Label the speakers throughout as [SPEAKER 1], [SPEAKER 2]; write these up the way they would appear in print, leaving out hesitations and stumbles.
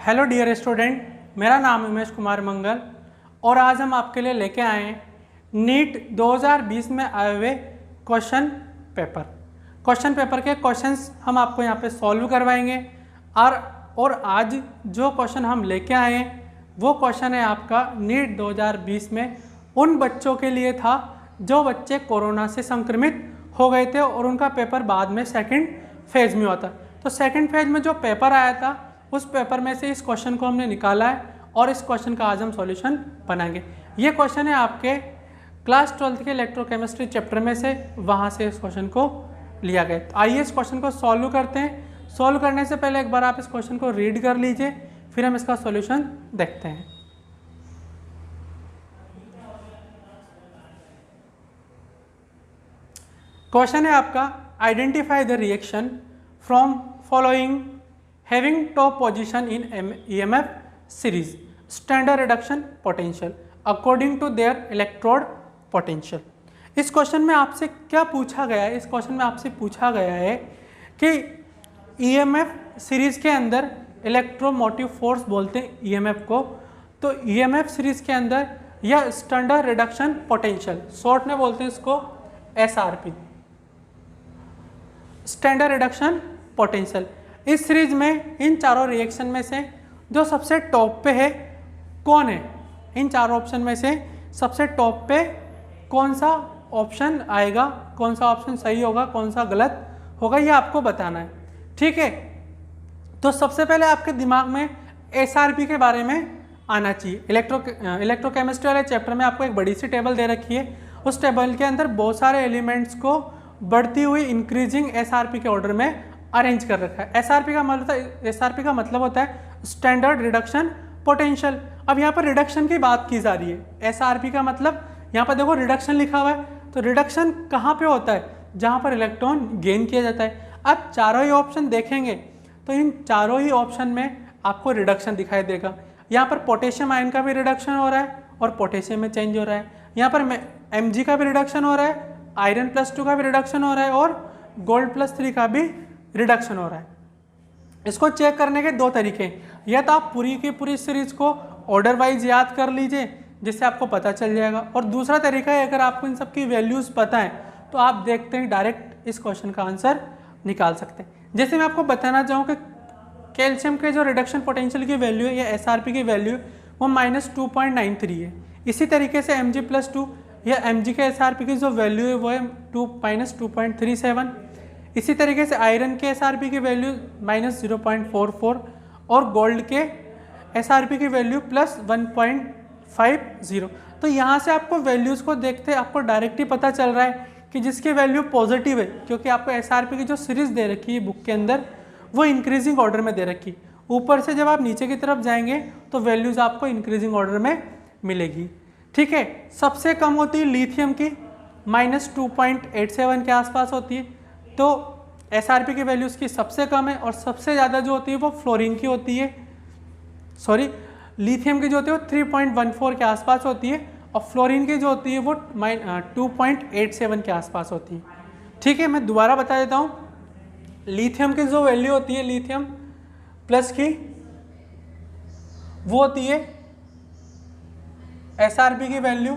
[SPEAKER 1] Hello dear student, मेरा नाम उमेश कुमार मंगल और आज हम आपके लिए लेके आए हैं नीट 2020 में आए हुए क्वेश्चन पेपर के क्वेश्चंस हम आपको यहाँ पे सॉल्व करवाएंगे। और आज जो क्वेश्चन हम लेके आए हैं वो क्वेश्चन है आपका नीट 2020 में उन बच्चों के लिए था जो बच्चे कोरोना से संक्रमित हो गए थे और उनका पेपर बाद में सेकंड फेज में हुआ था। तो सेकंड फेज में जो पेपर आया था उस पेपर में से इस क्वेश्चन को हमने निकाला है और इस क्वेश्चन का आज हम सॉल्यूशन बनाएंगे। ये क्वेश्चन है आपके क्लास 12th के इलेक्ट्रोकेमिस्ट्री चैप्टर में से, वहाँ से इस क्वेश्चन को लिया गया। तो आइए इस क्वेश्चन को सॉल्व करते हैं। सॉल्व करने से पहले एक बार आप इस क्वेश्चन को रीड कर लीजिए, फिर हम इसका सॉल्यूशन देखते हैं। क्वेश्चन है आपका identify the reaction from following having top position in EMF series standard reduction potential according to their electrode potential. इस क्वेश्चन में आपसे क्या पूछा गया है? इस क्वेश्चन में आपसे पूछा गया है कि EMF सीरीज के अंदर इलेक्ट्रोमोटिव फोर्स बोलते हैं EMF को, तो EMF सीरीज के अंदर यह स्टैंडर्ड रिडक्शन पोटेंशियल, शॉर्ट में बोलते हैं इसको SRP, स्टैंडर्ड रिडक्शन पोटेंशियल। इस सीरीज में इन चारों रिएक्शन में से जो सबसे टॉप पे है कौन है? इन चारों ऑप्शन में से सबसे टॉप पे कौन सा ऑप्शन आएगा, कौन सा ऑप्शन सही होगा, कौन सा गलत होगा, ये आपको बताना है। ठीक है, तो सबसे पहले आपके दिमाग में SRP के बारे में आना चाहिए। इलेक्ट्रोकेमिस्ट्री वाले चैप्टर में आपको एक बड़ी सी टेबल दे रखी है, उस टेबल के अंदर बहुत सारे एलिमेंट्स को बढ़ती हुई इंक्रीजिंग SRP के ऑर्डर में अरेंज कर रखा है। SRP का मतलब होता है स्टैंडर्ड रिडक्शन पोटेंशियल। अब यहाँ पर रिडक्शन की बात की जा रही है। SRP का मतलब यहाँ पर देखो रिडक्शन लिखा हुआ है, तो रिडक्शन कहाँ पे होता है? जहाँ पर इलेक्ट्रॉन गेन किया जाता है। अब चारों ही ऑप्शन देखेंगे तो इन चारों ही ऑप्शन में आपको रिडक्शन दिखाई देगा। यहाँ पर पोटेशियम आयन का भी रिडक्शन हो रहा है और पोटेशियम में चेंज हो रहा है। यहाँ पर Mg का भी रिडक्शन हो रहा है, आयरन +2 का भी रिडक्शन हो रहा है और गोल्ड +3 का भी रिडक्शन हो रहा है। इसको चेक करने के दो तरीके हैं, या तो आप पूरी की पूरी सीरीज को ऑर्डर वाइज याद कर लीजिए जिससे आपको पता चल जाएगा, और दूसरा तरीका है अगर आपको इन सब की वैल्यूज़ पता है तो आप देखते हैं डायरेक्ट इस क्वेश्चन का आंसर निकाल सकते हैं। जैसे मैं आपको बताना चाहूँ कि कैल्शियम के जो रिडक्शन पोटेंशियल की वैल्यू है या SRP की वैल्यू वो -2.93 है। इसी तरीके से Mg+2 या Mg के SRP की जो वैल्यू है वो है -2.37। इसी तरीके से आयरन के SRP की वैल्यू -0.44 और गोल्ड के SRP की वैल्यू +1.50। तो यहाँ से आपको वैल्यूज़ को देखते आपको डायरेक्ट ही पता चल रहा है कि जिसकी वैल्यू पॉजिटिव है, क्योंकि आपको SRP की जो सीरीज दे रखी है बुक के अंदर वो इंक्रीजिंग ऑर्डर में दे रखी। ऊपर से जब आप नीचे की तरफ जाएंगे तो वैल्यूज़ आपको इंक्रीजिंग ऑर्डर में मिलेगी। ठीक है, सबसे कम होती है लिथियम की -2.87 के आसपास होती है, तो SRP की वैल्यू उसकी सबसे कम है, और सबसे ज़्यादा जो होती है वो फ्लोरीन की होती है, लिथियम की जो होती है वो 3.14 के आसपास होती है, और फ्लोरीन की जो होती है वो 2.87 के आसपास होती है। ठीक है, मैं दोबारा बता देता हूँ। लिथियम की जो वैल्यू होती है लिथियम प्लस की वो होती है SRP की वैल्यू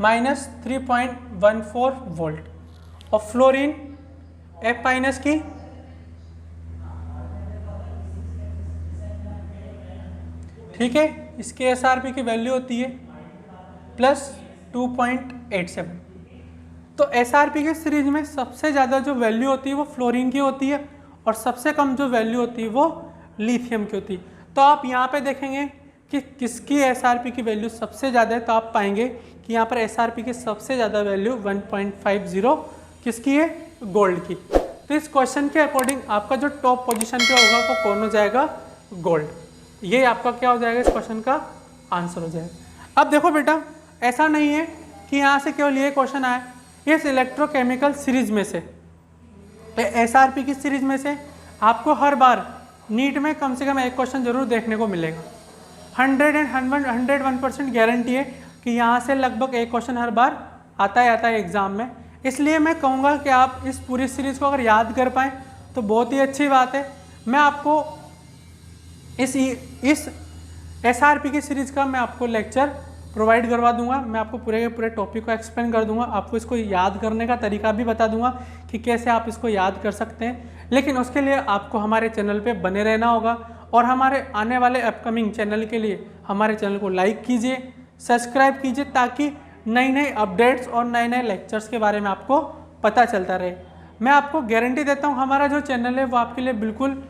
[SPEAKER 1] -3.14 वोल्ट, और फ्लोरीन F- की ठीक है, इसकी SRP की वैल्यू होती है +2.87। तो SRP की सीरीज में सबसे ज़्यादा जो वैल्यू होती है वो फ्लोरीन की होती है और सबसे कम जो वैल्यू होती है वो लिथियम की होती है। तो आप यहाँ पे देखेंगे कि किसकी SRP की वैल्यू सबसे ज़्यादा है, तो आप पाएंगे कि यहाँ पर SRP की सबसे ज़्यादा वैल्यू 1.50 किसकी है? गोल्ड की। तो इस क्वेश्चन के अकॉर्डिंग आपका जो टॉप पोजीशन पे होगा वो कौन हो जाएगा? गोल्ड। ये आपका क्या हो जाएगा? इस क्वेश्चन का आंसर हो जाएगा। अब देखो बेटा, ऐसा नहीं है कि यहाँ से केवल ये क्वेश्चन आया, इस इलेक्ट्रोकेमिकल सीरीज में से SRP की सीरीज में से आपको हर बार नीट में कम से कम एक क्वेश्चन जरूर देखने को मिलेगा। 101% गारंटी है कि यहाँ से लगभग एक क्वेश्चन हर बार आता है एग्जाम में। इसलिए मैं कहूँगा कि आप इस पूरी सीरीज को अगर याद कर पाएँ तो बहुत ही अच्छी बात है। मैं आपको इस SRP की सीरीज़ का मैं आपको लेक्चर प्रोवाइड करवा दूंगा। मैं आपको पूरे के पूरे टॉपिक को एक्सप्लेन कर दूंगा, आपको इसको याद करने का तरीका भी बता दूंगा कि कैसे आप इसको याद कर सकते हैं। लेकिन उसके लिए आपको हमारे चैनल पे बने रहना होगा और हमारे आने वाले अपकमिंग चैनल के लिए हमारे चैनल को लाइक कीजिए, सब्सक्राइब कीजिए, ताकि नई नई अपडेट्स और नए नए लेक्चर्स के बारे में आपको पता चलता रहे। मैं आपको गारंटी देता हूँ हमारा जो चैनल है वो आपके लिए बिल्कुल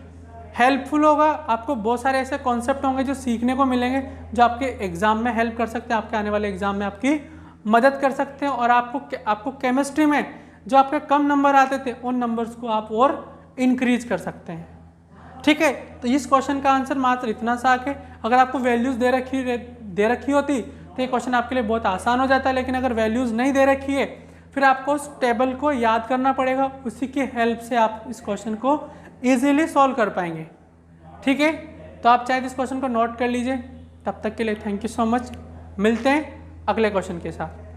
[SPEAKER 1] हेल्पफुल होगा। आपको बहुत सारे ऐसे कॉन्सेप्ट होंगे जो सीखने को मिलेंगे, जो आपके एग्ज़ाम में हेल्प कर सकते हैं, आपके आने वाले एग्ज़ाम में आपकी मदद कर सकते हैं। और आपको केमिस्ट्री में जो आपके कम नंबर आते थे उन नंबर्स को आप और इंक्रीज कर सकते हैं। ठीक है, तो इस क्वेश्चन का आंसर मात्र इतना सा है। अगर आपको वैल्यूज़ दे रखी होती तो ये क्वेश्चन आपके लिए बहुत आसान हो जाता है, लेकिन अगर वैल्यूज़ नहीं दे रखी है फिर आपको उस टेबल को याद करना पड़ेगा, उसी की हेल्प से आप इस क्वेश्चन को ईजिली सॉल्व कर पाएंगे। ठीक है, तो आप चाहे इस क्वेश्चन को नोट कर लीजिए। तब तक के लिए थैंक यू सो मच। मिलते हैं अगले क्वेश्चन के साथ।